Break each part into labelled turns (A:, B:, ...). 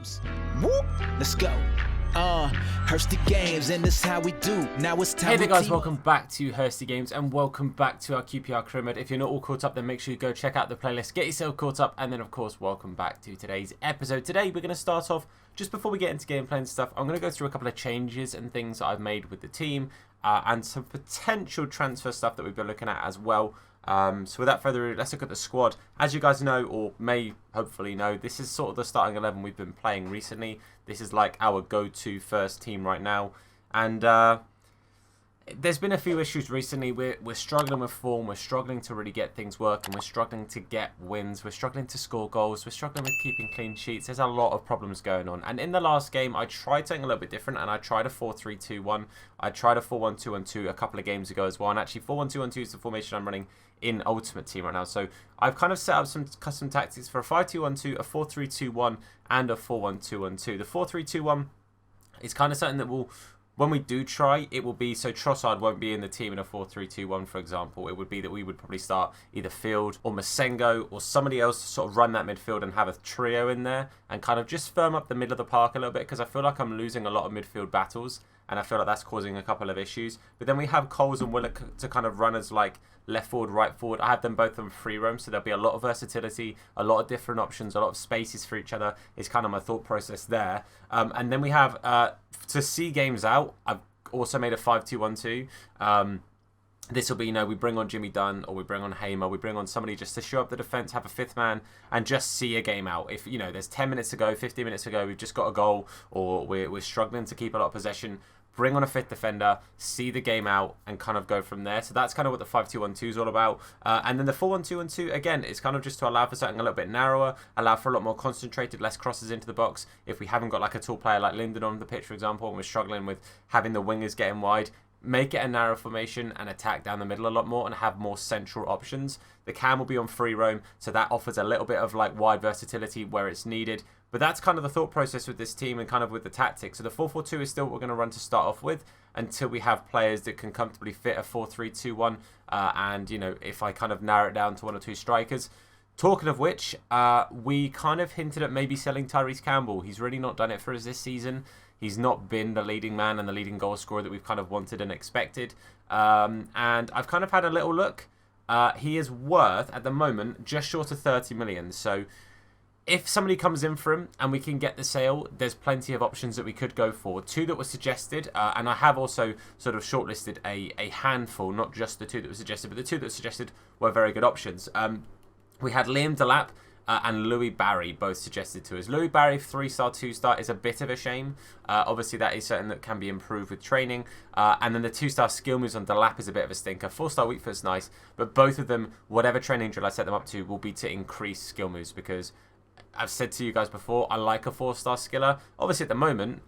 A: Superhoops. Whoop, let's go. Hursty Games, and this is how we do. Now it's time.
B: Hey there guys, welcome back to Hursty Games and welcome back to our QPR Career Mode. If you're not all caught up, then make sure you go check out the playlist, get yourself caught up, and then of course welcome back to today's episode. Today we're going to start off, just before we get into gameplay and stuff, I'm going to go through a couple of changes and things that I've made with the team, and some potential transfer stuff that we've been looking at as well. So without further ado, let's look at the squad. As you guys know, or may hopefully know, this is sort of the starting 11 we've been playing recently. This is like our go-to first team right now. And there's been a few issues recently. We're struggling with form. We're struggling to really get things working. We're struggling to get wins. We're struggling to score goals. We're struggling with keeping clean sheets. There's a lot of problems going on. And in the last game, I tried something a little bit different. And I tried a 4-3-2-1. I tried a 4-1-2-1-2 a couple of games ago as well. And actually, 4-1-2-1-2 is the formation I'm running in Ultimate Team right now. So I've kind of set up some custom tactics for a 5-2-1-2, a 4-3-2-1, and a 4-1-2-1-2. The 4-3-2-1 is kind of something that will... When we do try, it will be, so Trossard won't be in the team in a 4-3-2-1, for example. It would be that we would probably start either Field or Masengo or somebody else to sort of run that midfield and have a trio in there and kind of just firm up the middle of the park a little bit, because I feel like I'm losing a lot of midfield battles and I feel like that's causing a couple of issues. But then we have Coles and Willock to kind of run as like left forward, right forward. I have them both on free roam, so there'll be a lot of versatility, a lot of different options, a lot of spaces for each other is kind of my thought process there. And then we have, to see games out, I've also made a 5-2-1-2. This will be, we bring on Jimmy Dunn or we bring on Hamer, we bring on somebody just to show up the defence, have a fifth man, and just see a game out. If, there's 10 minutes to go, 15 minutes to go, we've just got a goal, or we're struggling to keep a lot of possession, bring on a fifth defender, see the game out, and kind of go from there. So that's kind of what the 5-2-1-2 is all about. And then the 4-1-2-1-2, again, is kind of just to allow for something a little bit narrower, allow for a lot more concentrated, less crosses into the box. If we haven't got like a tall player like Linden on the pitch, for example, and we're struggling with having the wingers getting wide, make it a narrow formation and attack down the middle a lot more and have more central options. The cam will be on free roam, so that offers a little bit of like wide versatility where it's needed. But that's kind of the thought process with this team and kind of with the tactics. So the 4-4-2 is still what we're going to run to start off with until we have players that can comfortably fit a 4-3-2-1. And, if I kind of narrow it down to one or two strikers. Talking of which, we kind of hinted at maybe selling Tyrese Campbell. He's really not done it for us this season. He's not been the leading man and the leading goal scorer that we've kind of wanted and expected. And I've kind of had a little look. He is worth, at the moment, just short of 30 million. So if somebody comes in for him and we can get the sale, there's plenty of options that we could go for. Two that were suggested, and I have also sort of shortlisted a handful, not just the two that were suggested, but the two that were suggested were very good options. We had Liam Delap and Louis Barry both suggested to us. Louis Barry, 3-star, 2-star, is a bit of a shame. Obviously, that is something that can be improved with training. And then the 2-star skill moves on Delap is a bit of a stinker. 4-star weak foot's nice, but both of them, whatever training drill I set them up to, will be to increase skill moves, because I've said to you guys before, I like a 4-star skiller. Obviously, at the moment,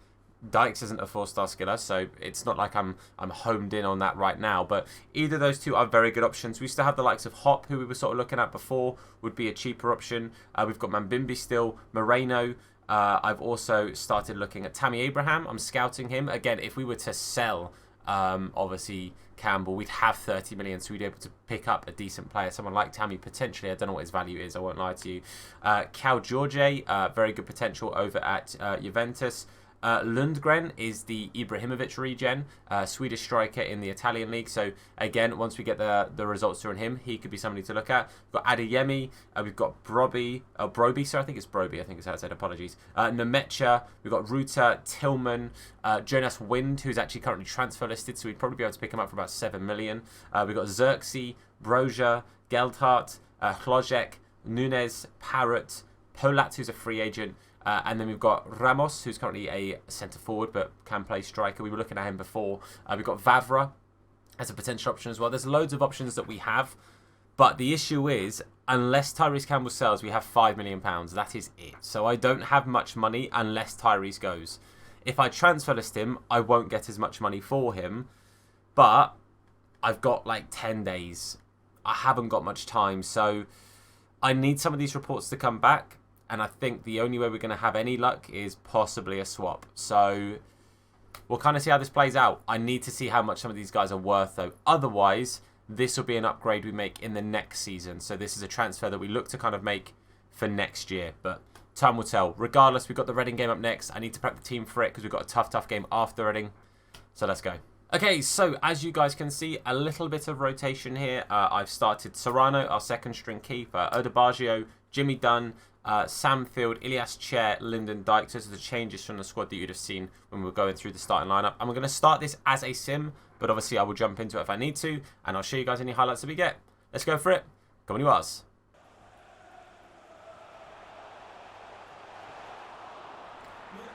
B: Dykes isn't a 4-star skiller, so it's not like I'm homed in on that right now. But either of those two are very good options. We still have the likes of Hop, who we were sort of looking at before, would be a cheaper option. We've got Mambimbi still, Moreno. I've also started looking at Tammy Abraham. I'm scouting him. Again, if we were to sell, obviously, Campbell, we'd have 30 million, so we'd be able to pick up a decent player. Someone like Tammy, potentially. I don't know what his value is, I won't lie to you. Cal George, very good potential over at Juventus. Lundgren is the Ibrahimovic regen, Swedish striker in the Italian league. So again, once we get the results through on him, he could be somebody to look at. We've got Adeyemi, we've got Broby, so I think it's Broby, I think it's how I said, apologies. Nemecha, we've got Ruta, Tillman, Jonas Wind, who's actually currently transfer listed, so we'd probably be able to pick him up for about 7 million. We've got Xerxes, Broja, Geldhart, Hlojek, Nunes, Parrott, Polat, who's a free agent. And then we've got Ramos, who's currently a centre-forward, but can play striker. We were looking at him before. We've got Vavra as a potential option as well. There's loads of options that we have. But the issue is, unless Tyrese Campbell sells, we have £5 million. That is it. So I don't have much money unless Tyrese goes. If I transfer list him, I won't get as much money for him. But I've got like 10 days. I haven't got much time. So I need some of these reports to come back. And I think the only way we're going to have any luck is possibly a swap. So we'll kind of see how this plays out. I need to see how much some of these guys are worth, though. Otherwise, this will be an upgrade we make in the next season. So this is a transfer that we look to kind of make for next year. But time will tell. Regardless, we've got the Reading game up next. I need to prep the team for it because we've got a tough game after Reading. So let's go. Okay, so as you guys can see, a little bit of rotation here. I've started Serrano, our second string keeper, Odebaggio, Jimmy Dunn, Sam Field, Ilias Chair, Lyndon Dykes. Those are the changes from the squad that you'd have seen when we were going through the starting lineup. I'm going to start this as a sim, but obviously I will jump into it if I need to, and I'll show you guys any highlights that we get. Let's go for it. Come on, you Ars.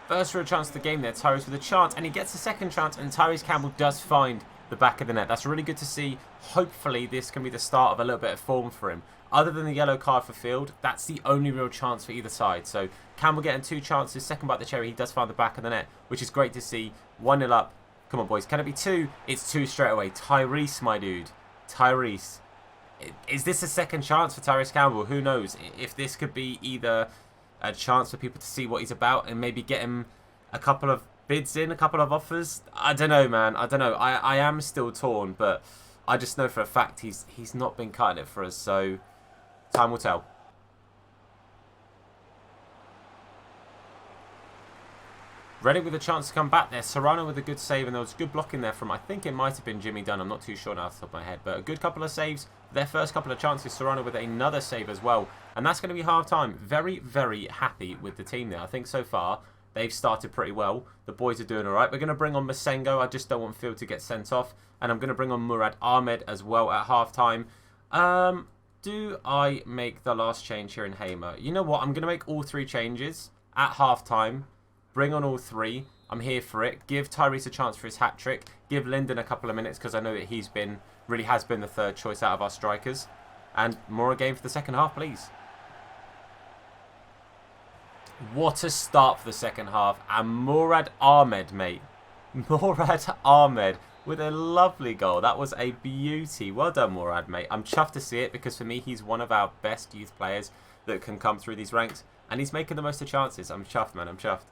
B: First real chance of the game there, Tyrese with a chance, and he gets a second chance, and Tyrese Campbell does find the back of the net. That's really good to see. Hopefully this can be the start of a little bit of form for him. Other than the yellow card for Field, that's the only real chance for either side. So Campbell getting 2 chances, second bite the cherry, he does find the back of the net, which is great to see. 1-0 up. Come on, boys. Can it be 2? It's 2 straight away. Tyrese, my dude. Tyrese. Is this a second chance for Tyrese Campbell? Who knows? If this could be either a chance for people to see what he's about and maybe get him a couple of bids in, a couple of offers. I don't know, man. I don't know. I am still torn, but I just know for a fact he's not been cutting it for us, so time will tell. Reading with a chance to come back there. Serrano with a good save, and there was good blocking there from, I think it might have been Jimmy Dunn. I'm not too sure now off the top of my head, but a good couple of saves. Their first couple of chances, Serrano with another save as well. And that's going to be half-time. Very, very happy with the team there. I think so far they've started pretty well. The boys are doing all right. We're going to bring on Masengo. I just don't want Field to get sent off. And I'm going to bring on Murad Ahmed as well at half-time. Do I make the last change here in Hamer? You know what? I'm going to make all 3 changes at half-time. Bring on all 3. I'm here for it. Give Tyrese a chance for his hat-trick. Give Lyndon a couple of minutes because I know that he's been, really has been the third choice out of our strikers. And more a game for the second half, please. What a start for the second half. And Murad Ahmed, mate. Murad Ahmed with a lovely goal. That was a beauty. Well done, Murad, mate. I'm chuffed to see it because for me, he's one of our best youth players that can come through these ranks. And he's making the most of chances. I'm chuffed, man. I'm chuffed.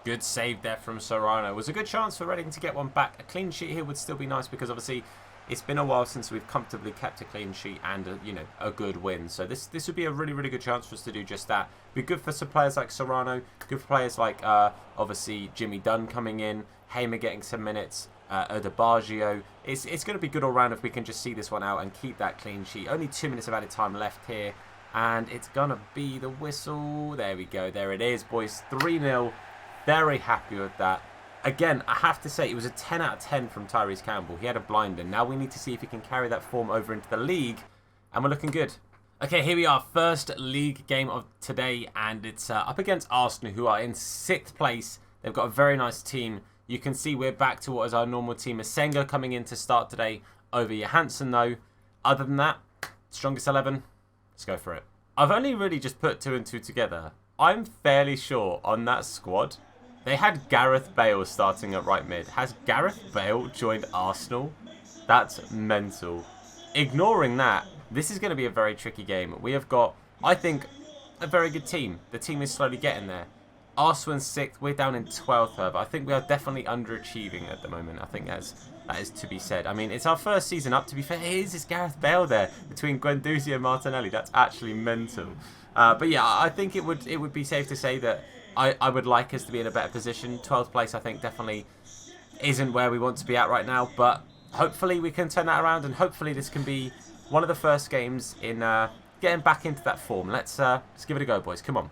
B: Good save there from Serrano. It was a good chance for Reading to get one back. A clean sheet here would still be nice because obviously it's been a while since we've comfortably kept a clean sheet and a good win. So this would be a really good chance for us to do just that. Be good for some players like Serrano. Good for players like obviously Jimmy Dunn coming in. Hamer getting some minutes. Odebaggio. It's going to be good all round if we can just see this one out and keep that clean sheet. Only 2 minutes of added time left here. And it's going to be the whistle. There we go. There it is, boys. 3-0. Very happy with that. Again, I have to say, it was a 10 out of 10 from Tyrese Campbell. He had a blinder. Now we need to see if he can carry that form over into the league. And we're looking good. Okay, here we are. First league game of today. And it's up against Arsenal, who are in 6th place. They've got a very nice team. You can see we're back to what is our normal team. Masengo coming in to start today over Johansson, though. Other than that, strongest 11. Let's go for it. I've only really just put 2 and 2 together. I'm fairly sure on that squad, they had Gareth Bale starting at right mid. Has Gareth Bale joined Arsenal? That's mental. Ignoring that, this is going to be a very tricky game. We have got, I think, a very good team. The team is slowly getting there. Arsenal in 6th. We're down in 12th, however. I think we are definitely underachieving at the moment. I think that is to be said. I mean, it's our first season up. To be fair, it is Gareth Bale there between Guendouzi and Martinelli. That's actually mental. But yeah, I think it would be safe to say that I would like us to be in a better position. 12th place, I think, definitely isn't where we want to be at right now. But hopefully we can turn that around, and hopefully this can be one of the first games in getting back into that form. Let's give it a go, boys. Come on.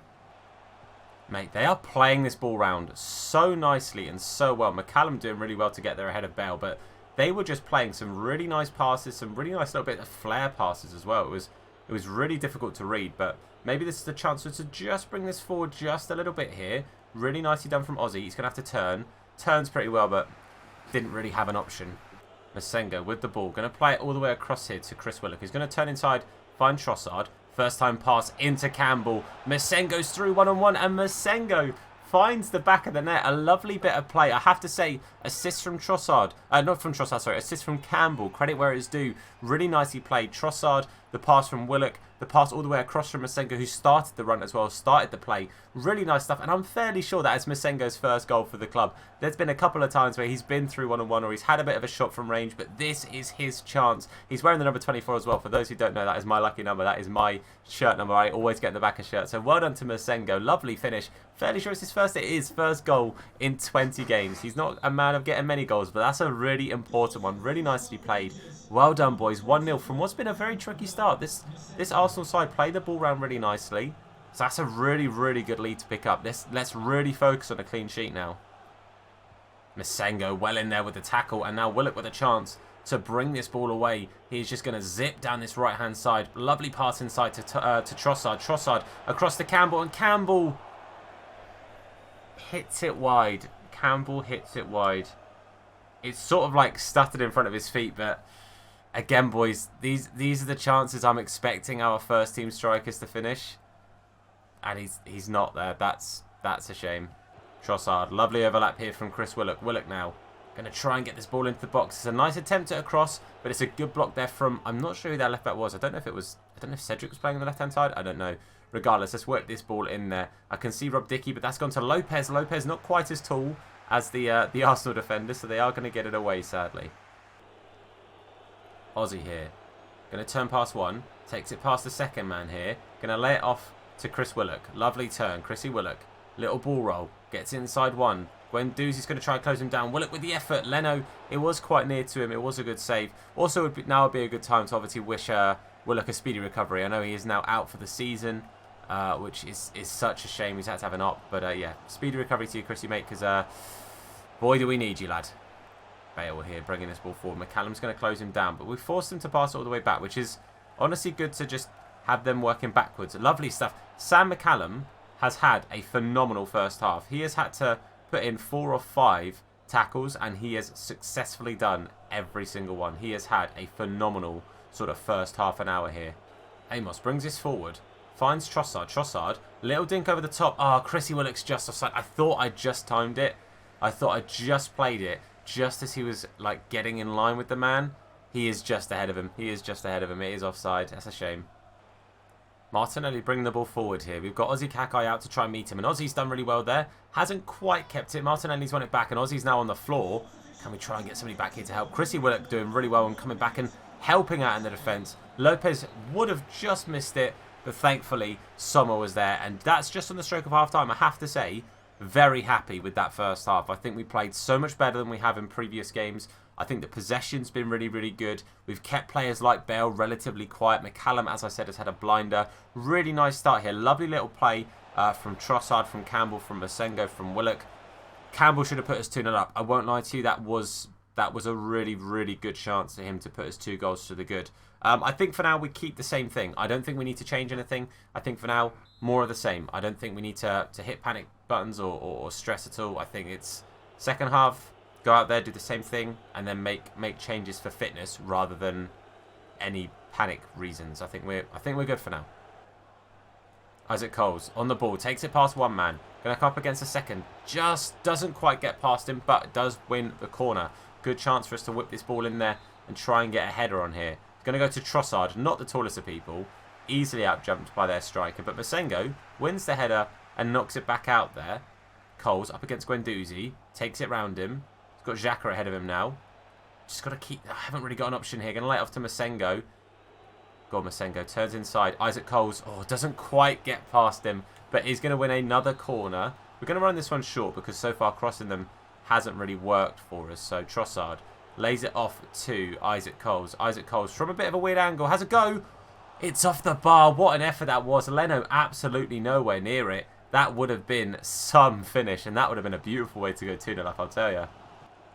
B: Mate, they are playing this ball round so nicely and so well. McCallum doing really well to get there ahead of Bale, but they were just playing some really nice passes, some really nice little bit of flair passes as well. It was really difficult to read, but maybe this is the chance to just bring this forward just a little bit here. Really nicely done from Ozzy. He's going to have to turn. Turns pretty well, but didn't really have an option. Masengo with the ball. Going to play it all the way across here to Chris Willock. He's going to turn inside, find Trossard. First time pass into Campbell. Masengo's through one-on-one, and Masengo finds the back of the net. A lovely bit of play. I have to say, assist from Trossard. Not from Trossard, sorry. Assist from Campbell. Credit where it's due. Really nicely played. Trossard, The pass from Willock. The pass all the way across from Masengo, who started the run as well, started the play. Really nice stuff. And I'm fairly sure that is Masengo's first goal for the club. There's been a couple of times where he's been through one-on-one or he's had a bit of a shot from range, but this is his chance. He's wearing the number 24 as well. For those who don't know, that is my lucky number. That is my shirt number. I always get in the back of shirt. So well done to Masengo. Lovely finish. Fairly sure it's his first. It is first goal in 20 games. He's not a man of getting many goals, but that's a really important one. Really nicely played. Well done, boys. 1-0 from what's been a very tricky start. This Arsenal side played the ball around really nicely. So that's a really, really good lead to pick up. Let's really focus on a clean sheet now. Masengo well in there with the tackle, and now Willock with a chance to bring this ball away. He's just going to zip down this right-hand side. Lovely pass inside to Trossard. Trossard across to Campbell, and Campbell hits it wide. Campbell hits it wide. It's sort of like stuttered in front of his feet, but again, boys, these are the chances I'm expecting our first team strikers to finish. And he's not there. That's a shame. Trossard, lovely overlap here from Chris Willock. Willock now going to try and get this ball into the box. It's a nice attempt at a cross, but it's a good block there from, I'm not sure who that left back was. I don't know if Cedric was playing on the left-hand side. I don't know. Regardless, let's work this ball in there. I can see Rob Dickey, but that's gone to Lopez. Lopez not quite as tall as the Arsenal defender, so they are going to get it away, sadly. Ozzy here. Going to turn past one. Takes it past the second man here. Going to lay it off to Chris Willock. Lovely turn. Chrissy Willock. Little ball roll. Gets inside one. Guendouzi's going to try and close him down. Willock with the effort. Leno, it was quite near to him. It was a good save. Also, now would be a good time to obviously wish Willock a speedy recovery. I know he is now out for the season, which is such a shame. He's had to have an op. But yeah, speedy recovery to you, Chrissy, mate, because boy, do we need you, lad. Bale here bringing this ball forward. McCallum's going to close him down, but we forced him to pass it all the way back, which is honestly good to just have them working backwards. Lovely stuff. Sam McCallum has had a phenomenal first half. He has had to put in 4 or 5 tackles, and he has successfully done every single one. He has had a phenomenal sort of first half an hour here. Amos brings this forward. Finds Trossard. Trossard. Little dink over the top. Ah, Chrissy Willock's just offside. I thought I just timed it. I thought I just played it just as he was like getting in line with the man. He is just ahead of him. He is just ahead of him. It is offside. That's a shame. Martinelli bringing the ball forward here. We've got Ozzy Kakai out to try and meet him. And Ozzy's done really well there. Hasn't quite kept it. Martinelli's won it back. And Ozzy's now on the floor. Can we try and get somebody back here to help? Chrissy Willock doing really well and coming back and helping out in the defence. Lopez would have just missed it. But thankfully, Sommer was there. And that's just on the stroke of half-time. I have to say, very happy with that first half. I think we played so much better than we have in previous games. I think the possession's been really, really good. We've kept players like Bale relatively quiet. McCallum, as I said, has had a blinder. Really nice start here. Lovely little play from Trossard, from Campbell, from Masengo, from Willock. Campbell should have put us 2-0 up. I won't lie to you, that was a really, really good chance for him to put us 2 goals to the good. I think for now we keep the same thing. I don't think we need to change anything. I think for now, more of the same. I don't think we need to hit panic buttons or stress at all. I think it's second half, go out there, do the same thing, and then make changes for fitness rather than any panic reasons. I think we're good for now. Isaac Coles on the ball, takes it past one man, going to come up against a second, just doesn't quite get past him, but does win the corner. Good chance for us to whip this ball in there and try and get a header on here. Going to go to Trossard, not the tallest of people, easily out-jumped by their striker, but Masengo wins the header and knocks it back out there. Coles up against Guendouzi, takes it round him. He's got Xhaka ahead of him now. Just got to keep... I haven't really got an option here. Going to lay it off to Masengo. Go on, Masengo. Turns inside. Isaac Coles. Oh, doesn't quite get past him, but is going to win another corner. We're going to run this one short because so far crossing them hasn't really worked for us. So Trossard lays it off to Isaac Coles. Isaac Coles from a bit of a weird angle. Has a go. It's off the bar. What an effort that was. Leno absolutely nowhere near it. That would have been some finish, and that would have been a beautiful way to go 2-0 up, I'll tell you.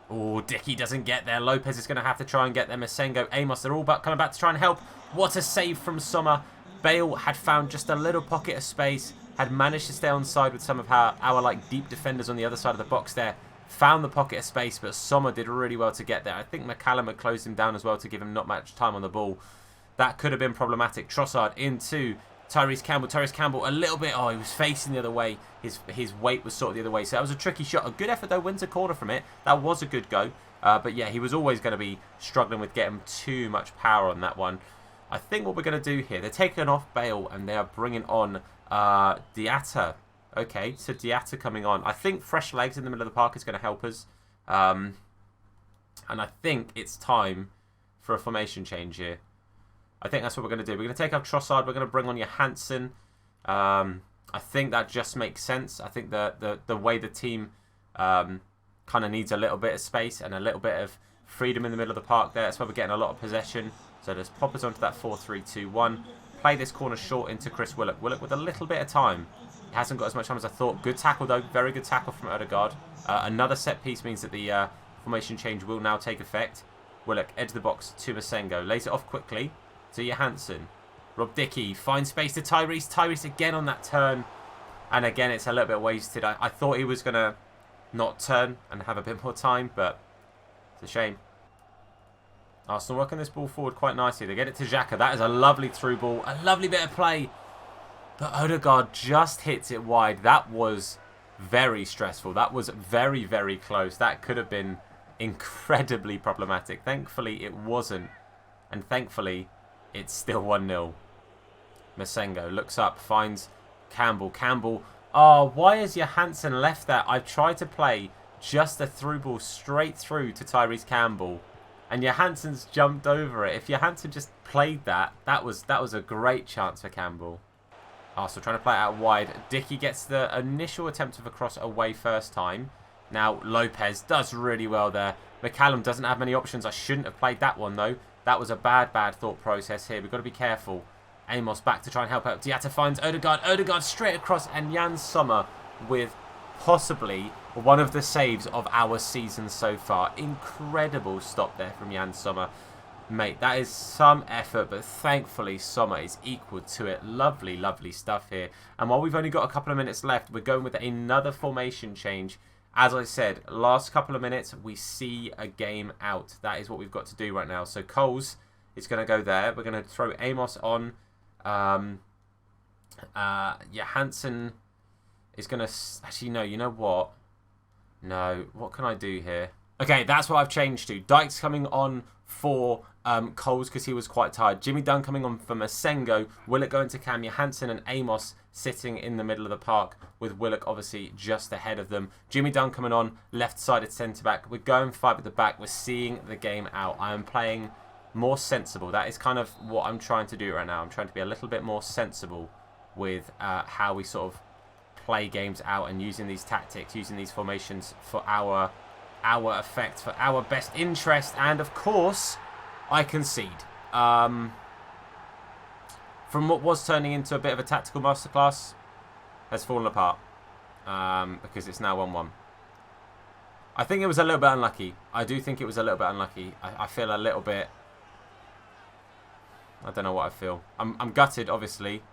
B: Oh, Dickey doesn't get there. Lopez is going to have to try and get there. Masengo, Amos, they're all coming back to try and help. What a save from Sommer. Bale had found just a little pocket of space, had managed to stay on side with some of our like deep defenders on the other side of the box there. Found the pocket of space, but Sommer did really well to get there. I think McCallum had closed him down as well to give him not much time on the ball. That could have been problematic. Trossard into Tyrese Campbell. Tyrese Campbell a little bit... Oh, he was facing the other way. His weight was sort of the other way. So that was a tricky shot. A good effort, though. Wins a corner from it. That was a good go. But yeah, he was always going to be struggling with getting too much power on that one. I think what we're going to do here, they're taking off Bale and they are bringing on Diatta. Okay, so Diatta coming on. I think fresh legs in the middle of the park is going to help us. And I think it's time for a formation change here. I think that's what we're going to do. We're going to take out Trossard. We're going to bring on Johansson. I think that just makes sense. I think the way the team kind of needs a little bit of space and a little bit of freedom in the middle of the park there. That's why we're getting a lot of possession. So let's pop us onto that 4-3-2-1. Play this corner short into Chris Willock. Willock with a little bit of time. He hasn't got as much time as I thought. Good tackle though. Very good tackle from Odegaard. Another set piece means that the formation change will now take effect. Willock, edge of the box to Masengo. Lays it off quickly to Johansson. Rob Dickey finds space to Tyrese. Tyrese again on that turn. And again, it's a little bit wasted. I thought he was going to not turn and have a bit more time, but it's a shame. Arsenal working this ball forward quite nicely. They get it to Xhaka. That is a lovely through ball. A lovely bit of play. But Odegaard just hits it wide. That was very stressful. That was very, very close. That could have been incredibly problematic. Thankfully, it wasn't. And thankfully, it's still 1-0. Masengo looks up, finds Campbell. Campbell. Oh, why has Johansson left that? I've tried to play just a through ball straight through to Tyrese Campbell. And Johansson's jumped over it. If Johansson just played that, that was a great chance for Campbell. Arsenal trying to play it out wide. Dickey gets the initial attempt of a cross away first time. Now Lopez does really well there. McCallum doesn't have many options. I shouldn't have played that one though. That was a bad thought process here. We've got to be careful. Amos back to try and help out. Diatta finds Odegaard. Odegaard straight across, and Jan Sommer with possibly one of the saves of our season so far. Incredible stop there from Jan Sommer. Mate, that is some effort, but thankfully Sommer is equal to it. Lovely, lovely stuff here. And while we've only got a couple of minutes left, we're going with another formation change. As I said, last couple of minutes, we see a game out. That is what we've got to do right now. So Coles is going to go there. We're going to throw Amos on. Johansson is going to... Actually, no, you know what? No, what can I do here? Okay, that's what I've changed to. Dykes coming on for Coles because he was quite tired. Jimmy Dunn coming on for Masengo. Willock going to Cam. Johansson and Amos sitting in the middle of the park with Willock obviously just ahead of them. Jimmy Dunn coming on, left-sided centre-back. We're going 5 at the back. We're seeing the game out. I am playing more sensible. That is kind of what I'm trying to do right now. I'm trying to be a little bit more sensible with how we sort of play games out and using these tactics, using these formations for our effect, for our best interest. And of course, I concede. From what was turning into a bit of a tactical masterclass, has fallen apart because it's now 1-1. I think it was a little bit unlucky. I do think it was a little bit unlucky. I feel a little bit... I don't know what I feel. I'm gutted, obviously,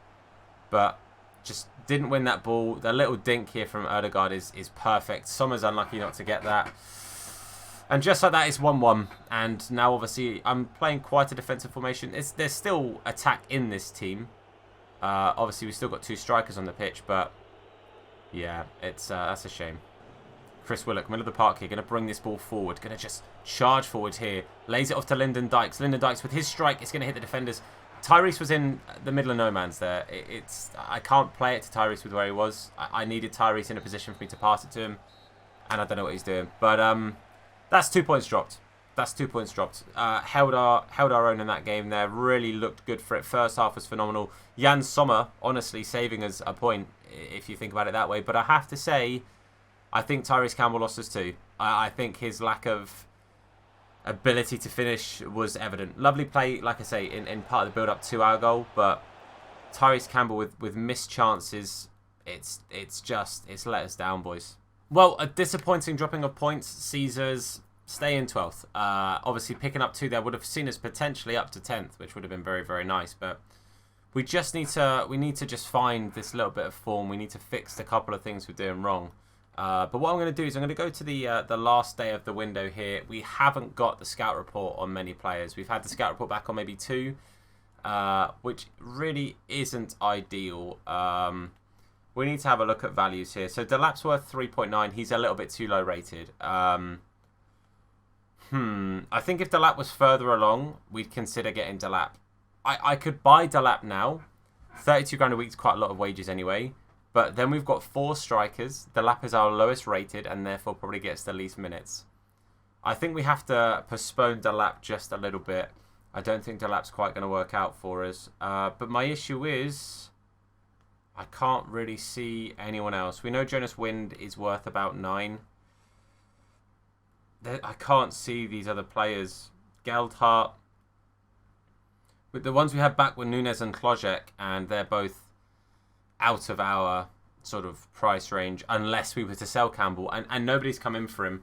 B: but just didn't win that ball. The little dink here from Odegaard is perfect. Sommer's unlucky not to get that. And just like that, it's 1-1. And now, obviously, I'm playing quite a defensive formation. There's still attack in this team. Obviously, we've still got 2 strikers on the pitch, but yeah, that's a shame. Chris Willock, middle of the park here, going to bring this ball forward. Going to just charge forward here. Lays it off to Lyndon Dykes. Lyndon Dykes with his strike is going to hit the defenders. Tyrese was in the middle of no man's there. I can't play it to Tyrese with where he was. I needed Tyrese in a position for me to pass it to him. And I don't know what he's doing. But that's 2 points dropped. That's 2 points dropped. Held our own in that game there. Really looked good for it. First half was phenomenal. Jan Sommer, honestly, saving us a point, if you think about it that way. But I have to say, I think Tyrese Campbell lost us too. I think his lack of ability to finish was evident. Lovely play, like I say, in part of the build-up to our goal. But Tyrese Campbell with missed chances, it's let us down, boys. Well, a disappointing dropping of points. Caesars stay in 12th. Obviously, picking up 2 there would have seen us potentially up to 10th, which would have been very, very nice. But we just need to just find this little bit of form. We need to fix a couple of things we're doing wrong. But what I'm going to do is I'm going to go to the last day of the window here. We haven't got the scout report on many players. We've had the scout report back on maybe 2, which really isn't ideal. We need to have a look at values here. So Delap's worth 3.9. He's a little bit too low rated. I think if Delap was further along, we'd consider getting Delap. I could buy Delap now. 32 grand a week is quite a lot of wages anyway. But then we've got 4 strikers. Delap is our lowest rated and therefore probably gets the least minutes. I think we have to postpone Delap just a little bit. I don't think Delap's quite going to work out for us. But my issue is I can't really see anyone else. We know Jonas Wind is worth about 9. I can't see these other players. Geldhart. But the ones we had back were Nunes and Klojek, and they're both out of our sort of price range unless we were to sell Campbell, and nobody's come in for him.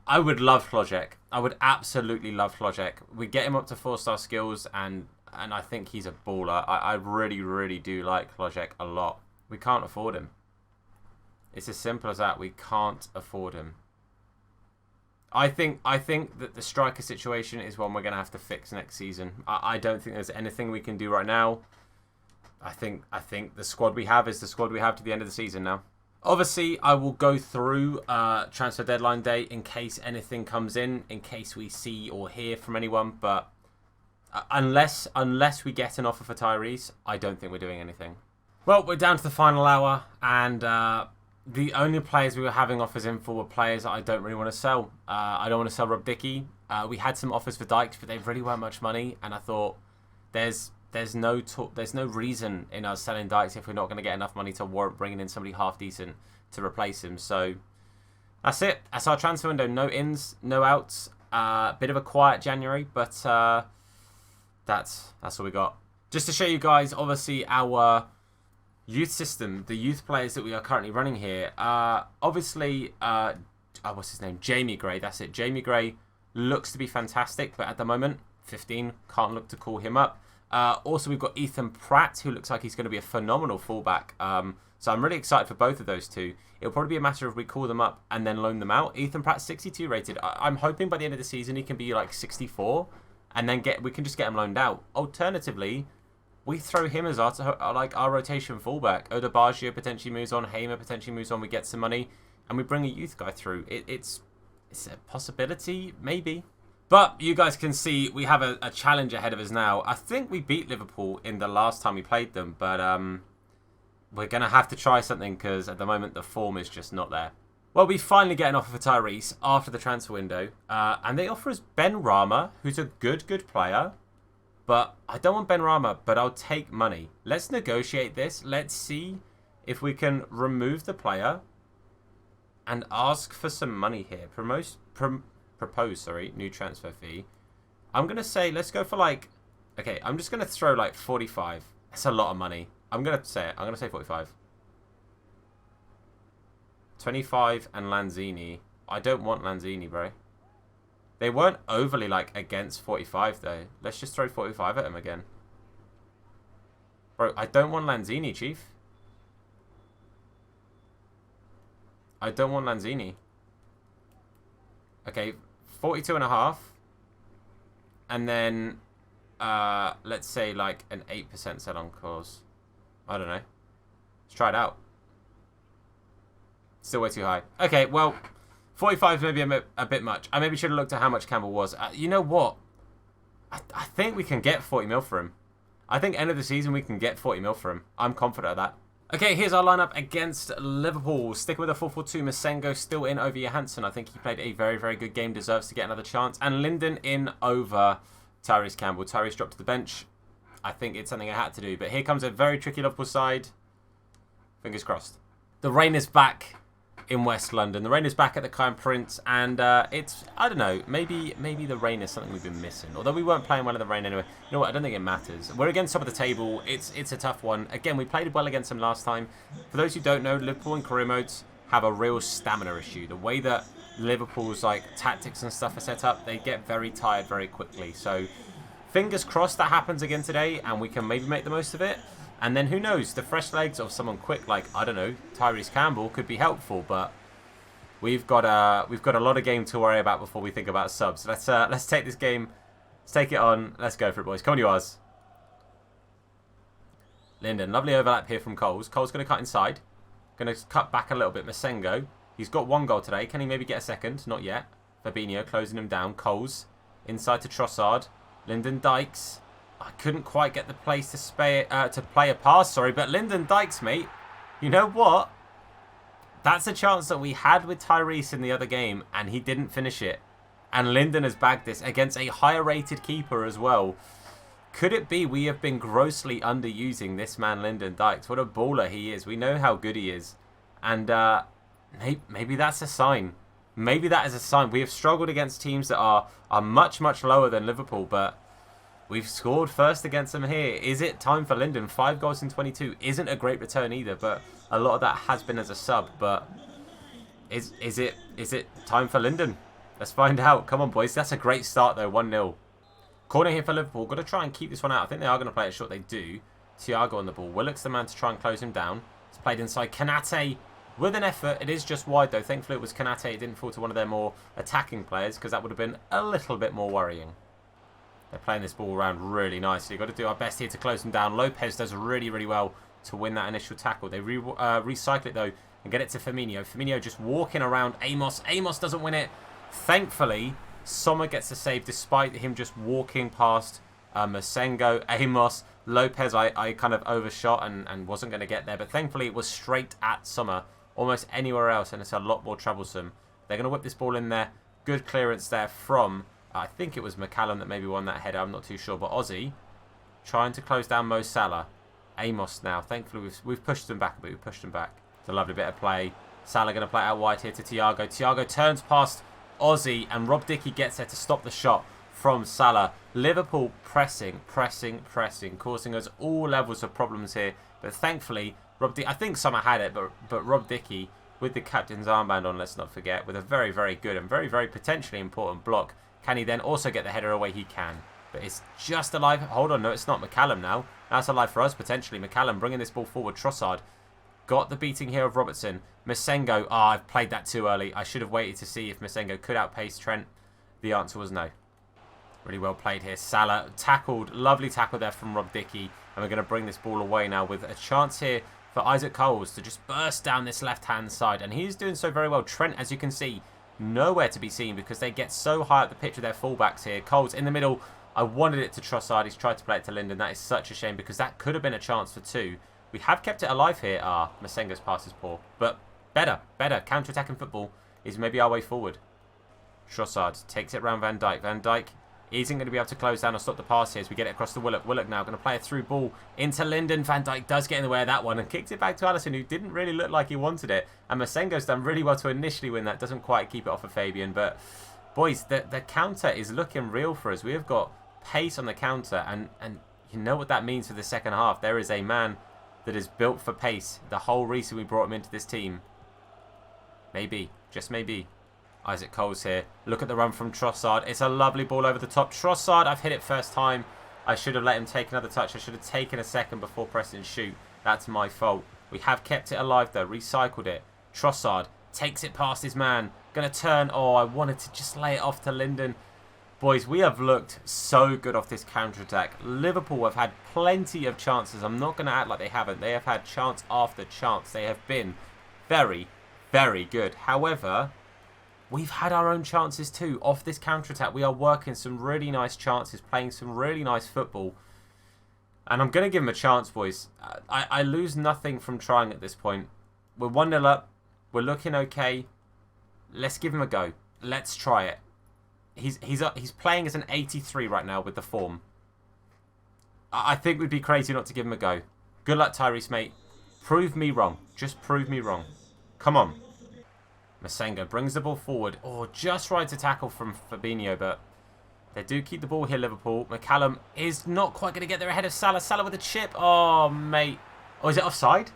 B: I would love Klojek. I would absolutely love Klojek. We get him up to 4-star skills, and I think he's a baller. I really, really do like Klojek a lot. We can't afford him. It's as simple as that. We can't afford him. I think that the striker situation is one we're going to have to fix next season. I don't think there's anything we can do right now. I think the squad we have is the squad we have to the end of the season now. Obviously, I will go through transfer deadline day in case anything comes in case we see or hear from anyone. But unless we get an offer for Tyrese, I don't think we're doing anything. Well, we're down to the final hour, and the only players we were having offers in for were players that I don't really want to sell. I don't want to sell Rob Dickey. We had some offers for Dykes, but they really weren't much money, and I thought there's no reason in us selling Dykes if we're not going to get enough money to warrant bringing in somebody half decent to replace him. So that's it. That's our transfer window. No ins, no outs. Bit of a quiet January, but that's all we got. Just to show you guys, obviously our youth system, the youth players that we are currently running here. Obviously, what's his name? Jamie Gray. That's it. Jamie Gray looks to be fantastic, but at the moment, 15. Can't look to call him up. Also, we've got Ethan Pratt, who looks like he's going to be a phenomenal fullback. So I'm really excited for both of those two. It'll probably be a matter of we call them up and then loan them out. Ethan Pratt, 62 rated. I'm hoping by the end of the season he can be like 64, and then we can just get him loaned out. Alternatively, we throw him as our rotation fullback. Odebaggio potentially moves on. Hamer potentially moves on. We get some money, and we bring a youth guy through. It's a possibility, maybe. But you guys can see we have a challenge ahead of us now. I think we beat Liverpool in the last time we played them, but we're going to have to try something because at the moment the form is just not there. Well, we finally get an offer for Tyrese after the transfer window, and they offer us Ben Rama, who's a good player. But I don't want Ben Rama, but I'll take money. Let's negotiate this. Let's see if we can remove the player and ask for some money here. Propose, new transfer fee. I'm going to say, let's go for okay, I'm just going to throw 45. That's a lot of money. I'm going to say it. I'm going to say 45. 25 and Lanzini. I don't want Lanzini, bro. They weren't overly against 45 though. Let's just throw 45 at him again. Bro, I don't want Lanzini, Chief. I don't want Lanzini. Okay, 42.5. And then let's say an 8% sell on clause. I don't know. Let's try it out. Still way too high. Okay, well, 45 is maybe a bit much. I maybe should have looked at how much Campbell was. You know what? I think we can get 40 mil for him. I think end of the season we can get 40 mil for him. I'm confident of that. Okay, here's our lineup against Liverpool. Sticking with a 4-4-2, Masengo still in over Johansson. I think he played a very, very good game. Deserves to get another chance. And Linden in over Tyrese Campbell. Tyrese dropped to the bench. I think it's something I had to do. But here comes a very tricky Liverpool side. Fingers crossed. The rain is back in West London. The rain is back at the Kind Prince, and it's, I don't know, maybe the rain is something we've been missing. Although we weren't playing well in the rain anyway. You know what, I don't think it matters. We're against top of the table. It's a tough one. Again, we played well against them last time. For those who don't know, Liverpool in career modes have a real stamina issue. The way that Liverpool's tactics and stuff are set up, they get very tired very quickly. So fingers crossed that happens again today, and we can maybe make the most of it. And then who knows, the fresh legs of someone quick I don't know, Tyrese Campbell could be helpful, but we've got a lot of game to worry about before we think about subs. Let's take this game, let's take it on, let's go for it, boys. Come on, you ours. Linden, lovely overlap here from Coles. Coles going to cut inside, going to cut back a little bit. Masengo, he's got 1 goal today. Can he maybe get a second? Not yet. Fabinho closing him down. Coles inside to Trossard. Linden Dykes. I couldn't quite get the place to play a pass, sorry. But Lyndon Dykes, mate, you know what? That's a chance that we had with Tyrese in the other game, and he didn't finish it. And Lyndon has bagged this against a higher rated keeper as well. Could it be we have been grossly underusing this man, Lyndon Dykes? What a baller he is. We know how good he is. And maybe that's a sign. Maybe that is a sign. We have struggled against teams that are much, much lower than Liverpool, but we've scored first against them here. Is it time for Lyndon? 5 goals in 22 isn't a great return either, but a lot of that has been as a sub. But is it time for Lyndon? Let's find out. Come on, boys. That's a great start, though. 1-0. Corner here for Liverpool. Got to try and keep this one out. I think they are going to play it short. They do. Thiago on the ball. Willock's the man to try and close him down. It's played inside. Kanate with an effort. It is just wide, though. Thankfully, it was Kanate. It didn't fall to one of their more attacking players, because that would have been a little bit more worrying. They're playing this ball around really nicely. Got to do our best here to close them down. Lopez does really, really well to win that initial tackle. They recycle it, though, and get it to Firmino. Firmino just walking around Amos. Amos doesn't win it. Thankfully, Sommer gets the save despite him just walking past Masengo, Amos, Lopez. I kind of overshot and wasn't going to get there. But thankfully, it was straight at Sommer. Almost anywhere else, and it's a lot more troublesome. They're going to whip this ball in there. Good clearance there from, I think it was McCallum that maybe won that header. I'm not too sure. But Ozzy trying to close down Mo Salah. Amos now. Thankfully, we've pushed them back a bit. We've pushed them back. It's a lovely bit of play. Salah going to play out wide here to Thiago. Thiago turns past Ozzy, and Rob Dickie gets there to stop the shot from Salah. Liverpool pressing, causing us all levels of problems here. But thankfully, I think Sommer had it, but Rob Dickie, with the captain's armband on, let's not forget, with a very, very good and very, very potentially important block. Can he then also get the header away? He can. But it's just alive. Hold on, no, it's not. McCallum now. That's alive for us, potentially. McCallum bringing this ball forward. Trossard got the beating here of Robertson. Masengo. I've played that too early. I should have waited to see if Masengo could outpace Trent. The answer was no. Really well played here. Salah tackled. Lovely tackle there from Rob Dickie. And we're going to bring this ball away now with a chance here for Isaac Coles to just burst down this left-hand side. And he's doing so very well. Trent, as you can see, nowhere to be seen because they get so high up the pitch with their fullbacks here. Coles in the middle. I wanted it to Trossard. He's tried to play it to Lyndon. That is such a shame because that could have been a chance for 2. We have kept it alive here. Masengo's pass is poor. But better. Counter-attacking football is maybe our way forward. Trossard takes it round Van Dijk. Van Dijk isn't going to be able to close down or stop the pass here as we get it across to Willock. Willock now going to play a through ball into Lyndon. Van Dijk does get in the way of that one and kicks it back to Alisson, who didn't really look like he wanted it. And Masengo's done really well to initially win that. Doesn't quite keep it off of Fabian. But, boys, the counter is looking real for us. We have got pace on the counter. And you know what that means for the second half. There is a man that is built for pace. The whole reason we brought him into this team. Maybe. Just maybe. Isaac Coles here. Look at the run from Trossard. It's a lovely ball over the top. Trossard, I've hit it first time. I should have let him take another touch. I should have taken a second before pressing shoot. That's my fault. We have kept it alive though. Recycled it. Trossard takes it past his man. Going to turn. Oh, I wanted to just lay it off to Lyndon. Boys, we have looked so good off this counter-attack. Liverpool have had plenty of chances. I'm not going to act like they haven't. They have had chance after chance. They have been very, very good. However, we've had our own chances too. Off this counter-attack, we are working some really nice chances, playing some really nice football. And I'm going to give him a chance, boys. I lose nothing from trying at this point. We're 1-0 up. We're looking okay. Let's give him a go. Let's try it. He's playing as an 83 right now with the form. I think we'd be crazy not to give him a go. Good luck, Tyrese, mate. Prove me wrong. Just prove me wrong. Come on. Masengo brings the ball forward. Oh, just right to tackle from Fabinho, but they do keep the ball here, Liverpool. McCallum is not quite going to get there ahead of Salah. Salah with a chip. Oh, mate. Oh, is it offside?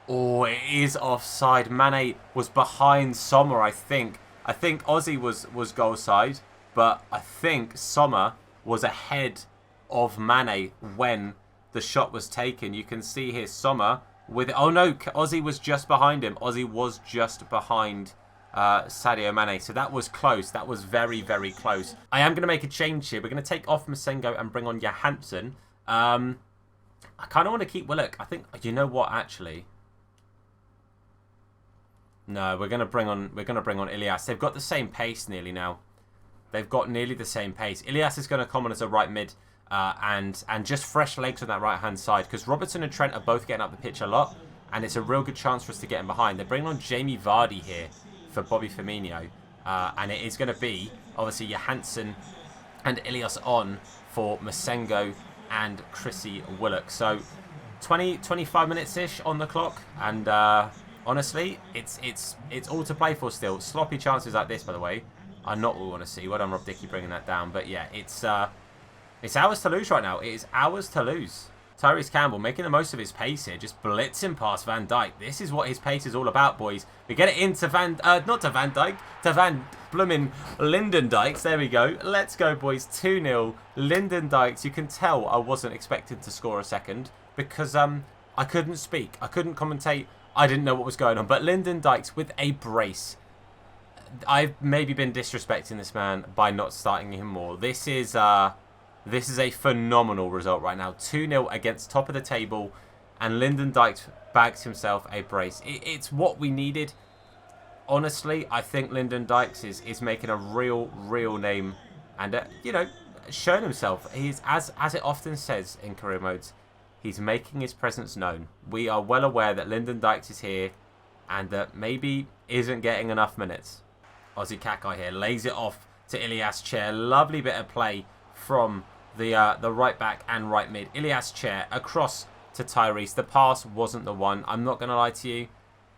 B: Oh, it is offside. Mane was behind Sommer, I think. I think Ozzy was goal side, but I think Sommer was ahead of Mane when the shot was taken. You can see here Sommer with it. Oh no, Ozzy was just behind him. Ozzy was just behind Sadio Mane. So that was close. That was very, very close. I am going to make a change here. We're going to take off Masengo and bring on Johansson. I kind of want to keep Willock. I think, you know what, actually. No, we're gonna bring on Ilias. They've got the same pace nearly now. They've got nearly the same pace. Ilias is going to come on as a right mid. and just fresh legs on that right-hand side, because Robertson and Trent are both getting up the pitch a lot, and it's a real good chance for us to get in behind. They're bringing on Jamie Vardy here for Bobby Firmino, and it is going to be, obviously, Johansson and Ilias on for Masengo and Chrissy Willock. So 25 minutes-ish on the clock, and honestly, it's all to play for still. Sloppy chances like this, by the way, are not what we want to see. Well done, Rob Dickey, bringing that down. But yeah, it's ours to lose right now. It is ours to lose. Tyrese Campbell making the most of his pace here, just blitzing past Van Dijk. This is what his pace is all about, boys. We get it into not to Van Dijk, to Van Bloomin' Lyndon Dykes. There we go. Let's go, boys. 2-0. Lyndon Dykes. You can tell I wasn't expected to score a second because I couldn't speak. I couldn't commentate. I didn't know what was going on. But Lyndon Dykes with a brace. I've maybe been disrespecting this man by not starting him more. This is a phenomenal result right now. 2-0 against top of the table, and Lyndon Dykes bags himself a brace. It's what we needed. Honestly, I think Lyndon Dykes is making a real name, and showing himself. He's as it often says in career modes, he's making his presence known. We are well aware that Lyndon Dykes is here, and that maybe isn't getting enough minutes. Aussie Kakai here lays it off to Ilias Chair. Lovely bit of play from the right back and right mid. Ilias Chair across to Tyrese. The pass wasn't the one. I'm not going to lie to you.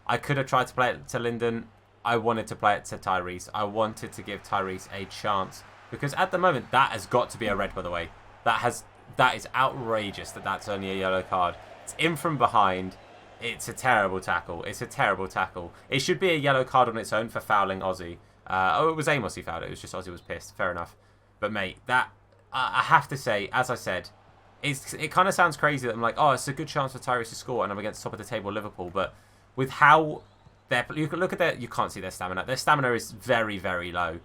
B: I could have tried to play it to Lyndon. I wanted to play it to Tyrese. I wanted to give Tyrese a chance. Because at the moment, that has got to be a red, by the way. That is outrageous that that's only a yellow card. It's in from behind. It's a terrible tackle. It's a terrible tackle. It should be a yellow card on its own for fouling Aussie. It was Amos who fouled it. It was just Aussie was pissed. Fair enough. But, mate, that... I have to say, as I said, it kind of sounds crazy that I'm like, oh, it's a good chance for Tyrese to score and I'm against top of the table Liverpool. But with how... You can look at their... You can't see their stamina. Their stamina is very, very low.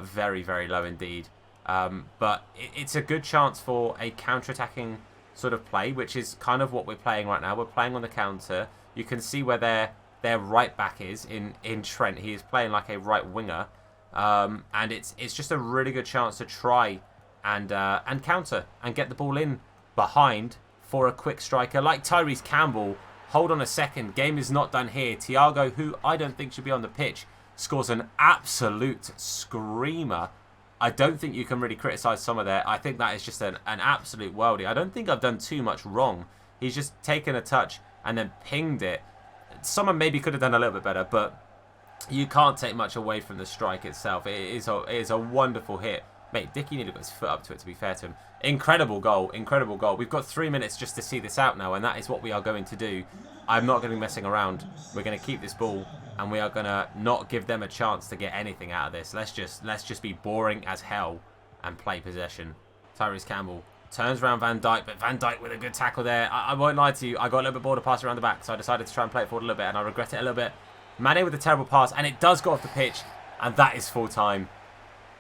B: Very, very low indeed. But it's a good chance for a counter-attacking sort of play, which is kind of what we're playing right now. We're playing on the counter. You can see where their right back is in Trent. He is playing like a right winger, and it's just a really good chance to try and counter and get the ball in behind for a quick striker like Tyrese Campbell. Hold on a second, game is not done here. Thiago, who I don't think should be on the pitch, scores an absolute screamer. I don't think you can really criticise some of there. I think that is just an absolute worldie. I don't think I've done too much wrong. He's just taken a touch and then pinged it. Someone maybe could have done a little bit better, but you can't take much away from the strike itself. It is a wonderful hit. Mate, Dickey nearly got his foot up to it, to be fair to him. Incredible goal, incredible goal. We've got 3 minutes just to see this out now, and that is what we are going to do. I'm not going to be messing around. We're going to keep this ball, and we are going to not give them a chance to get anything out of this. Let's just be boring as hell and play possession. Tyrese Campbell turns around Van Dijk, but Van Dijk with a good tackle there. I won't lie to you. I got a little bit bored of passing around the back, so I decided to try and play it forward a little bit, and I regret it a little bit. Mane with a terrible pass, and it does go off the pitch, and that is full time.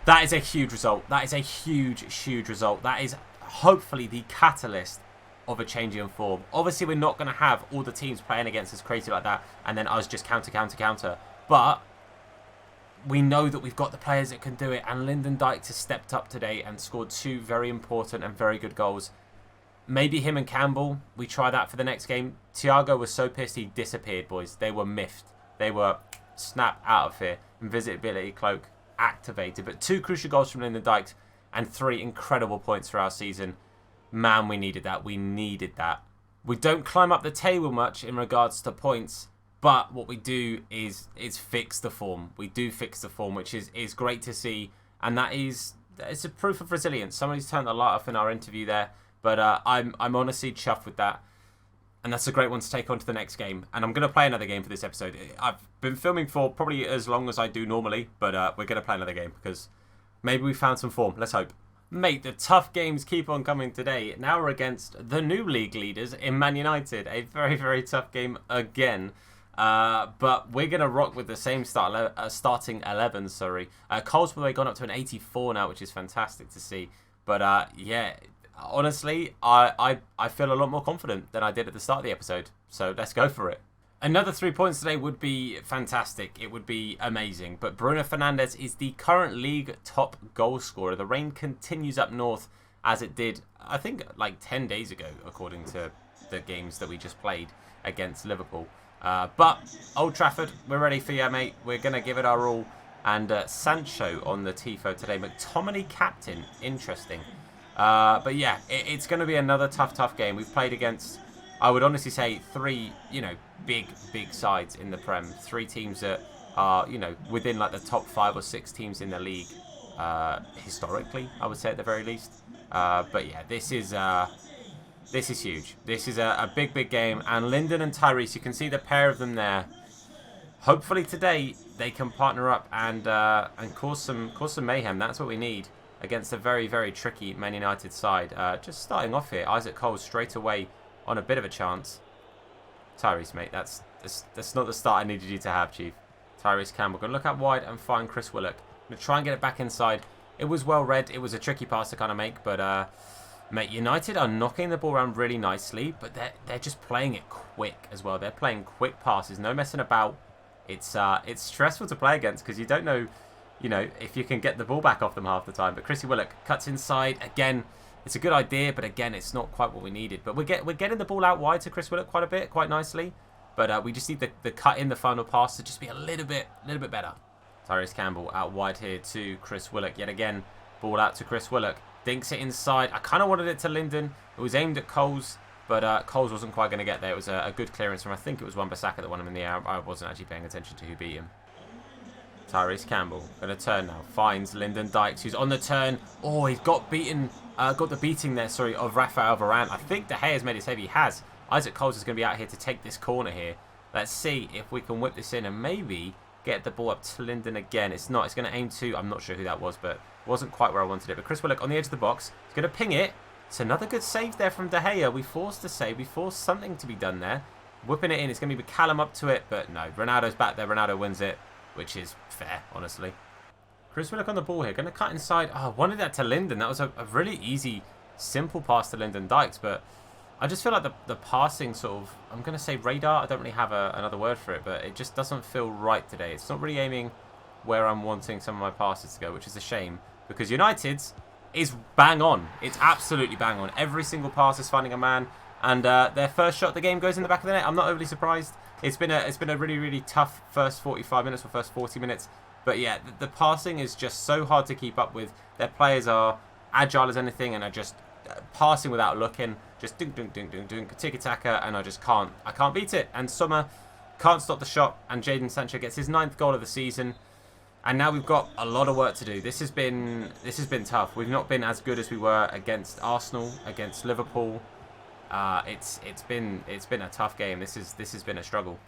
B: That is a huge result. That is a huge result. That is hopefully the catalyst of a change in form. Obviously, we're not going to have all the teams playing against us crazy like that, and then us just counter. But we know that we've got the players that can do it, and Lyndon Dykes has stepped up today and scored 2 very important and very good goals. Maybe him and Campbell, we try that for the next game. Thiago was so pissed he disappeared, boys. They were miffed. They were snapped out of here. Invisibility cloak activated. But 2 crucial goals from Lyndon Dykes and 3 incredible points for our season. Man, we needed that. We needed that. We don't climb up the table much in regards to points, but what we do is fix the form. We do fix the form, which is great to see, and it's a proof of resilience. Somebody's turned the light off in our interview there, but I'm honestly chuffed with that. And that's a great one to take on to the next game. And I'm going to play another game for this episode. I've been filming for probably as long as I do normally, but we're going to play another game because maybe we found some form. Let's hope. Mate, the tough games keep on coming today. Now we're against the new league leaders in Man United. A very, very tough game again. But we're going to rock with the same starting 11, sorry. Cole's by the way gone up to an 84 now, which is fantastic to see. But yeah... Honestly, I feel a lot more confident than I did at the start of the episode. So let's go for it. Another 3 points today would be fantastic. It would be amazing. But Bruno Fernandes is the current league top goal scorer. The rain continues up north as it did, I think, like 10 days ago, according to the games that we just played against Liverpool. But Old Trafford, we're ready for you, mate. We're going to give it our all. And Sancho on the Tifo today. McTominay captain. Interesting. But yeah, it's going to be another tough game. We've played against, I would honestly say, 3, big sides in the Prem. 3 teams that are, within like the top 5 or 6 teams in the league. Historically, I would say at the very least. But yeah, this is huge. This is a big game. And Lyndon and Tyrese, you can see the pair of them there. Hopefully today they can partner up and cause some mayhem. That's what we need against a very tricky Man United side. Just starting off here, Isaac Cole straight away on a bit of a chance. Tyrese, mate, that's not the start I needed you to have, Chief. Tyrese Campbell going to look out wide and find Chris Willock. Going to try and get it back inside. It was well read. It was a tricky pass to kind of make, but mate, United are knocking the ball around really nicely, but they're just playing it quick as well. They're playing quick passes, no messing about. It's stressful to play against because you don't know, if you can get the ball back off them half the time. But Chrissy Willock cuts inside again. It's a good idea, but again, it's not quite what we needed. But we're getting the ball out wide to Chris Willock quite nicely. But we just need the cut in the final pass to just be a little bit better. Tyrese Campbell out wide here to Chris Willock yet again. Ball out to Chris Willock. Dinks it inside. I kind of wanted it to Lyndon. It was aimed at Coles. But Coles wasn't quite going to get there. It was a good clearance from, I think it was Wan-Bissaka that won him in the air. I wasn't actually paying attention to who beat him. Tyrese Campbell going to turn now. Finds Lyndon Dykes, who's on the turn. Oh, he's got the beating there, of Rafael Varane. I think De Gea has made it save. He has. Isaac Coles is going to be out here to take this corner here. Let's see if we can whip this in and maybe get the ball up to Lyndon again. It's not. It's going to aim to, I'm not sure who that was, but it wasn't quite where I wanted it. But Chris Willock on the edge of the box. He's going to ping it. It's another good save there from De Gea. We forced a save. We forced something to be done there. Whipping it in. It's going to be Callum up to it. But no, Ronaldo's back there. Ronaldo wins it, which is fair, honestly. Chris Willock on the ball here. Going to cut inside. Oh, I wanted that to Lyndon. That was a really easy, simple pass to Lyndon Dykes. But I just feel like the passing sort of, I'm going to say radar. I don't really have another word for it. But it just doesn't feel right today. It's not really aiming where I'm wanting some of my passes to go, which is a shame. Because United's is bang on. It's absolutely bang on. Every single pass is finding a man, and their first shot of the game goes in the back of the net. I'm not overly surprised. It's been a really tough first 45 minutes or first 40 minutes. But yeah, the passing is just so hard to keep up with. Their players are agile as anything and are just passing without looking, just ding tiki-taka, and I can't beat it. And Sommer can't stop the shot, and Jadon Sancho gets his 9th goal of the season. And now we've got a lot of work to do. This has been tough. We've not been as good as we were against Arsenal, against Liverpool. It's been a tough game. This has been a struggle.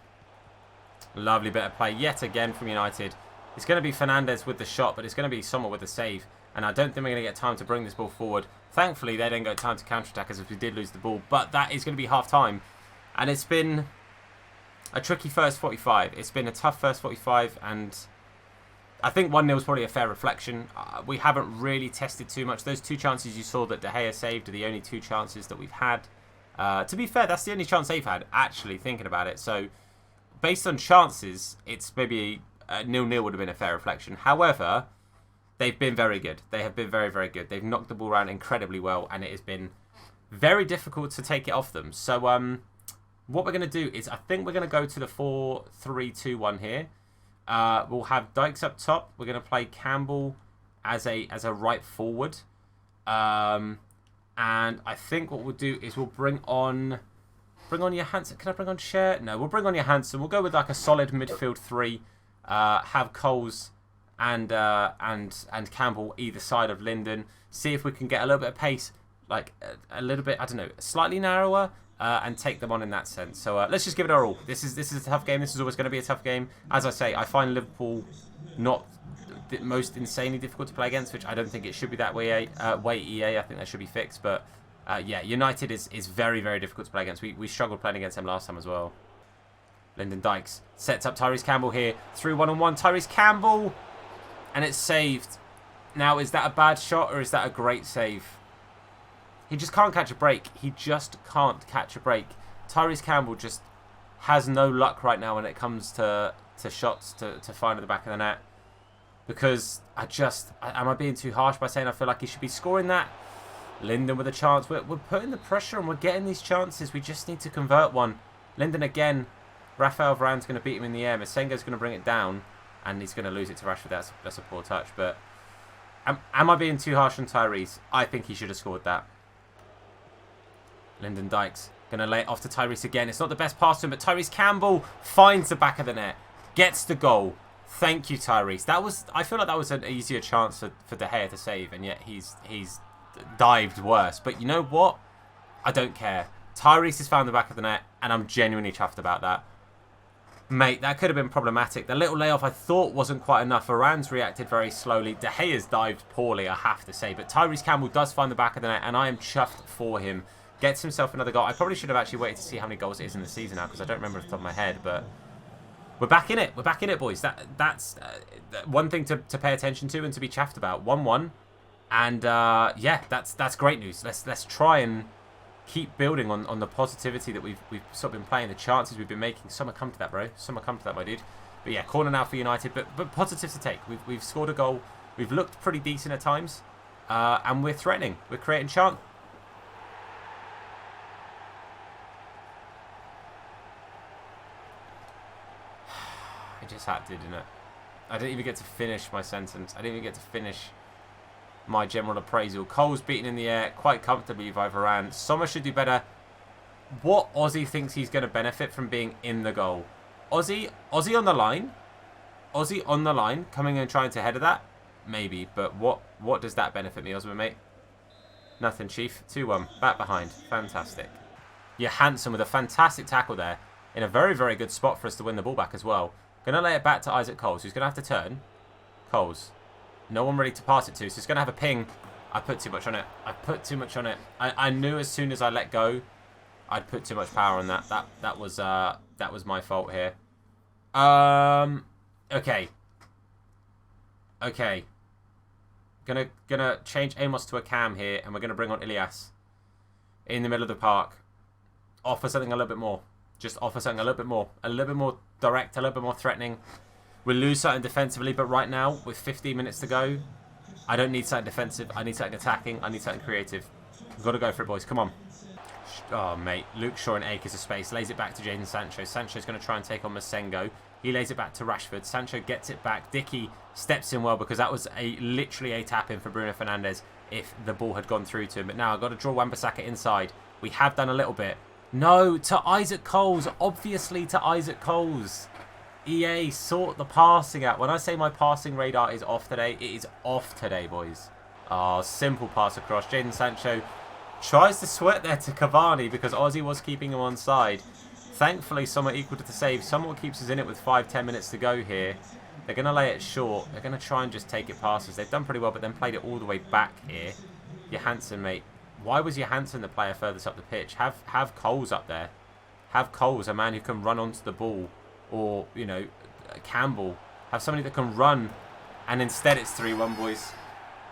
B: Lovely bit of play yet again from United. It's going to be Fernandes with the shot, but it's going to be Sommer with the save. And I don't think we're going to get time to bring this ball forward. Thankfully, they didn't get time to counter-attack as if we did lose the ball. But that is going to be half-time. And it's been a tricky first 45. It's been a tough first 45, and I think 1-0 is probably a fair reflection. We haven't really tested too much. Those 2 chances you saw that De Gea saved are the only 2 chances that we've had. To be fair, that's the only chance they've had, actually, thinking about it. So, based on chances, it's maybe 0-0 would have been a fair reflection. However, they've been very good. They have been very good. They've knocked the ball around incredibly well, and it has been very difficult to take it off them. So, what we're going to do is, I think we're going to go to the 4-3-2-1 here. We'll have Dykes up top. We're going to play Campbell as a right forward. And I think what we'll do is we'll bring on Johansson. Can I bring on Cher? No, we'll bring on Johansson. We'll go with like a solid midfield 3. Have Coles and Campbell either side of Lyndon. See if we can get a little bit of pace, like a little bit, I don't know, slightly narrower. And take them on in that sense. So let's just give it our all. This is a tough game. This is always going to be a tough game. As I say, I find Liverpool not the most insanely difficult to play against, which I don't think it should be that way. EA, I think that should be fixed. But yeah, United is very difficult to play against. We struggled playing against them last time as well. Lyndon Dykes sets up Tyrese Campbell here through 1-on-1. Tyrese Campbell, and it's saved. Now, is that a bad shot or is that a great save? He just can't catch a break. He just can't catch a break. Tyrese Campbell just has no luck right now when it comes to shots to find at the back of the net. Because am I being too harsh by saying I feel like he should be scoring that? Linden with a chance. We're putting the pressure on. We're getting these chances. We just need to convert one. Linden again. Rafael Varane's going to beat him in the air. Masengo's going to bring it down. And he's going to lose it to Rashford. That's a poor touch. But am I being too harsh on Tyrese? I think he should have scored that. Lyndon Dykes going to lay it off to Tyrese again. It's not the best pass to him, but Tyrese Campbell finds the back of the net. Gets the goal. Thank you, Tyrese. I feel like that was an easier chance for De Gea to save, and yet he's dived worse. But you know what? I don't care. Tyrese has found the back of the net, and I'm genuinely chuffed about that. Mate, that could have been problematic. The little layoff I thought wasn't quite enough. Varane's reacted very slowly. De Gea's dived poorly, I have to say. But Tyrese Campbell does find the back of the net, and I am chuffed for him. Gets himself another goal. I probably should have actually waited to see how many goals it is in the season now, because I don't remember off the top of my head, but we're back in it. We're back in it, boys. That's one thing to pay attention to and to be chuffed about. 1-1. And yeah, that's great news. Let's try and keep building on the positivity that we've sort of been playing, the chances we've been making. Some have come to that, bro. Some have come to that, my dude. But yeah, corner now for United. But positive to take. We've scored a goal. We've looked pretty decent at times. And we're threatening. We're creating chance. I just had to, didn't it? I didn't even get to finish my sentence. I didn't even get to finish my general appraisal. Cole's beaten in the air quite comfortably by Varane. Sommer should do better. What Ozzy thinks he's going to benefit from being in the goal? Ozzy on the line? Ozzy on the line, coming and trying to header that? Maybe, but what does that benefit me, Osman, mate? Nothing, Chief. 2-1. Back behind. Fantastic. Johansson with a fantastic tackle there. In a very, very good spot for us to win the ball back as well. Going to lay it back to Isaac Coles, who's going to have to turn. Coles. No one ready to pass it to, so it's going to have a ping. I put too much on it. I put too much on it. I knew as soon as I let go, I'd put too much power on that. That was my fault here. Okay. Okay. Gonna change Amos to a cam here, and we're gonna bring on Ilias in the middle of the park. Offer something a little bit more. Just offer something a little bit more. A little bit more direct, a little bit more threatening. We'll lose something defensively, but right now, with 15 minutes to go, I don't need something defensive. I need something attacking. I need something creative. We've got to go for it, boys. Come on. Oh, mate. Luke Shaw in acres of space. Lays it back to Jadon Sancho. Sancho's going to try and take on Masengo. He lays it back to Rashford. Sancho gets it back. Dickey steps in well because that was literally a tap-in for Bruno Fernandes if the ball had gone through to him. But now I've got to draw Wan-Bissaka inside. We have done a little bit. No, to Isaac Coles. Obviously to Isaac Coles. EA, sort the passing out. When I say my passing radar is off today, it is off today, boys. Oh, simple pass across. Jadon Sancho tries to sweat there to Cavani because Ozzy was keeping him on side. Thankfully, Sommer equal to the save. Sommer keeps us in it with 5-10 minutes to go here. They're going to lay it short. They're going to try and just take it past us. They've done pretty well, but then played it all the way back here. Johansson, mate. Why was Johansson the player furthest up the pitch? Have Coles up there. Have Coles, a man who can run onto the ball. Or, you know, Campbell. Have somebody that can run. And instead it's 3-1, boys.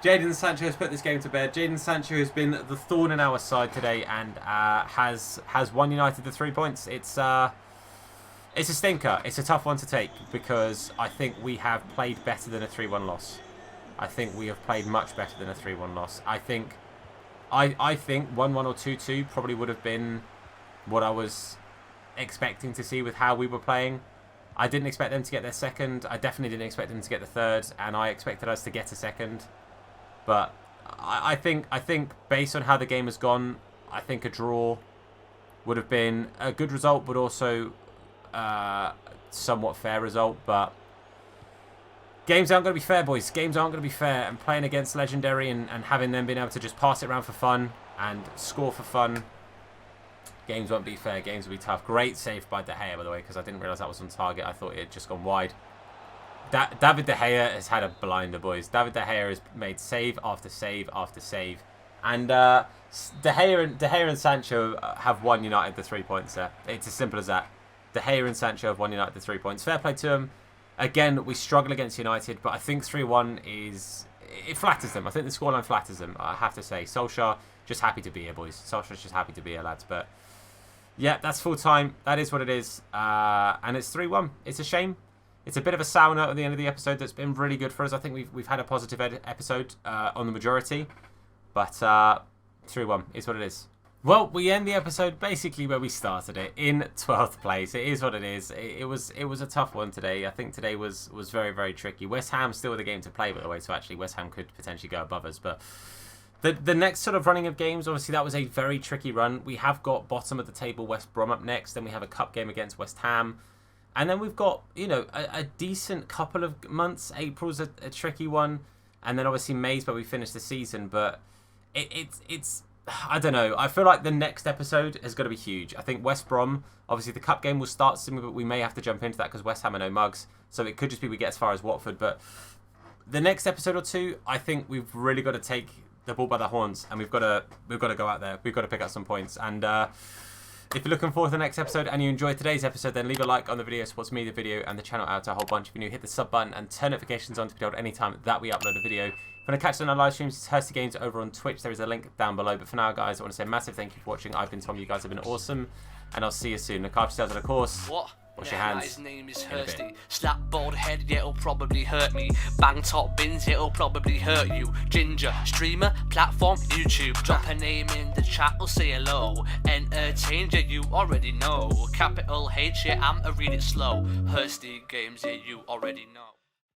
B: Jadon Sancho has put this game to bed. Jadon Sancho has been the thorn in our side today and has won United the 3 points. It's a stinker. It's a tough one to take because I think we have played better than a 3-1 loss. I think we have played much better than a 3-1 loss. I think 1-1 or 2-2 probably would have been what I was expecting to see with how we were playing. I didn't expect them to get their second. I definitely didn't expect them to get the third, and I expected us to get a second. But I think based on how the game has gone, I think a draw would have been a good result, but also somewhat fair result. But games aren't going to be fair, boys. Games aren't going to be fair. And playing against Legendary and having them being able to just pass it around for fun and score for fun, games won't be fair. Games will be tough. Great save by De Gea, by the way, because I didn't realise that was on target. I thought it had just gone wide. David De Gea has had a blinder, boys. David De Gea has made save after save after save. And De Gea and Sancho have won United the 3 points there. It's as simple as that. De Gea and Sancho have won United the 3 points. Fair play to them. Again, we struggle against United, but I think 3-1 it flatters them. I think the scoreline flatters them, I have to say. Solskjaer, just happy to be here, boys. Solskjaer's just happy to be here, lads. But yeah, that's full time. That is what it is. And it's 3-1. It's a shame. It's a bit of a sour note at the end of the episode that's been really good for us. I think we've had a positive episode on the majority. But 3-1 is what it is. Well, we end the episode basically where we started it, in 12th place. It is what it is. It was a tough one today. I think today was very, very tricky. West Ham still with a game to play, by the way, so actually West Ham could potentially go above us. But the next sort of running of games, obviously that was a very tricky run. We have got bottom of the table West Brom up next. Then we have a cup game against West Ham. And then we've got, a decent couple of months. April's a tricky one. And then obviously May's where we finish the season. But it's I don't know. I feel like the next episode is going to be huge. I think West Brom, obviously the cup game will start soon, but we may have to jump into that because West Ham are no mugs. So it could just be we get as far as Watford. But the next episode or two, I think we've really got to take the ball by the horns, and we've got to go out there. We've got to pick up some points. And if you're looking forward to the next episode and you enjoyed today's episode, then leave a like on the video, supports me, the video, and the channel out to a whole bunch. If you're new, hit the sub button and turn notifications on to be told any time that we upload a video. If you want to catch us on our live streams, it's Hursty Games over on Twitch. There is a link down below. But for now, guys, I want to say a massive thank you for watching. I've been Tom. You guys have been awesome. And I'll see you soon. Look after yourselves, and of course, wash your hands.
C: His name is Hursty. Slap bald head, yeah, it'll probably hurt me. Bang top bins, it'll probably hurt you. Ginger, streamer, platform, YouTube. Drop a name in the chat, or say hello. Entertain, yeah, you already know. Capital H, yeah, I'm a read it slow. Hursty Games, yeah, you already know.